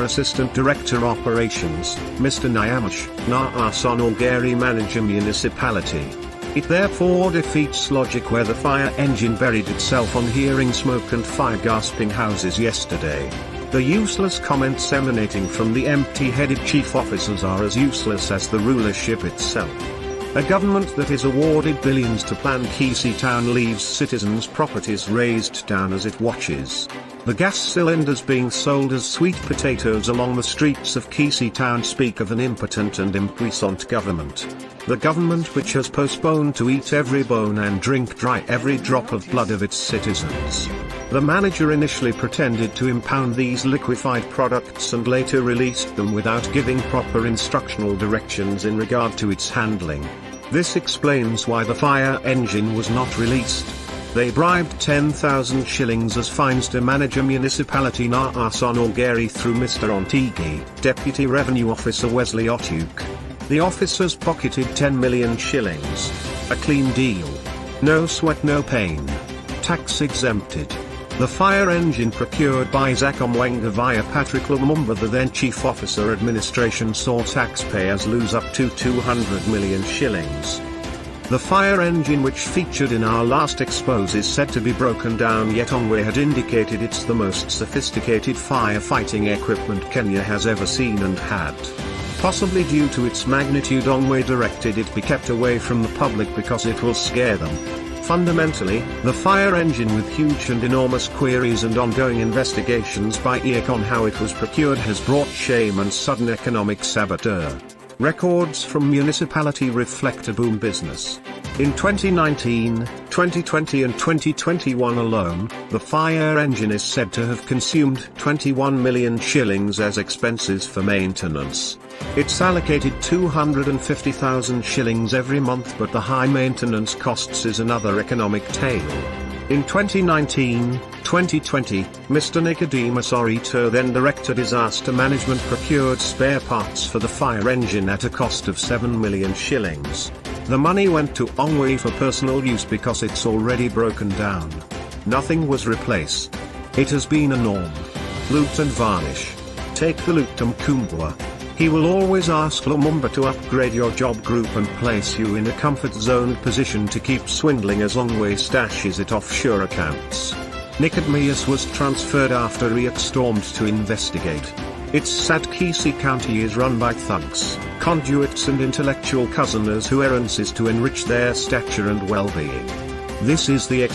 Assistant Director Operations, Mr. Nyamush Naasonogary Manager Municipality. It therefore defeats logic where the fire engine buried itself on hearing smoke and fire gasping houses yesterday. The useless comments emanating from the empty-headed chief officers are as useless as the rulership itself. A government that is awarded billions to plan Kisii town leaves citizens' properties razed down as it watches. The gas cylinders being sold as sweet potatoes along the streets of Kisii town speak of an impotent and impuissant government. The government which has postponed to eat every bone and drink dry every drop of blood of its citizens. The manager initially pretended to impound these liquefied products and later released them without giving proper instructional directions in regard to its handling. This explains why the fire engine was not released. They bribed 10,000 shillings as fines to manager municipality Naasonogary through Mr. Ontigi, Deputy Revenue Officer Wesley Otuk. The officers pocketed 10 million shillings. A clean deal. No sweat no pain. Tax exempted. The fire engine procured by Zakomwenga via Patrick Lumumba, the then Chief Officer Administration, saw taxpayers lose up to 200 million shillings. The fire engine which featured in our last expose is said to be broken down, yet Ongwe had indicated it's the most sophisticated firefighting equipment Kenya has ever seen and had. Possibly due to its magnitude, Ongwe directed it be kept away from the public because it will scare them. Fundamentally, the fire engine, with huge and enormous queries and ongoing investigations by IEC on how it was procured, has brought shame and sudden economic saboteur. Records from municipality reflect a boom business. In 2019, 2020 and 2021 alone, the fire engine is said to have consumed 21 million shillings as expenses for maintenance. It's allocated 250,000 shillings every month, but the high maintenance costs is another economic tale. In 2019-2020, Mr. Nicodemus Orito, then Director Disaster Management, procured spare parts for the fire engine at a cost of 7 million shillings. The money went to Ongwe for personal use because it's already broken down. Nothing was replaced. It has been a norm. Loot and varnish. Take the Lutum Kumbwa. He will always ask Lumumba to upgrade your job group and place you in a comfort zone position to keep swindling as Ongwe stashes it offshore accounts. Nicodemus was transferred after IEC stormed to investigate. It's sad Kisii County is run by thugs, conduits and intellectual cousins whose errand is to enrich their stature and well-being. This is the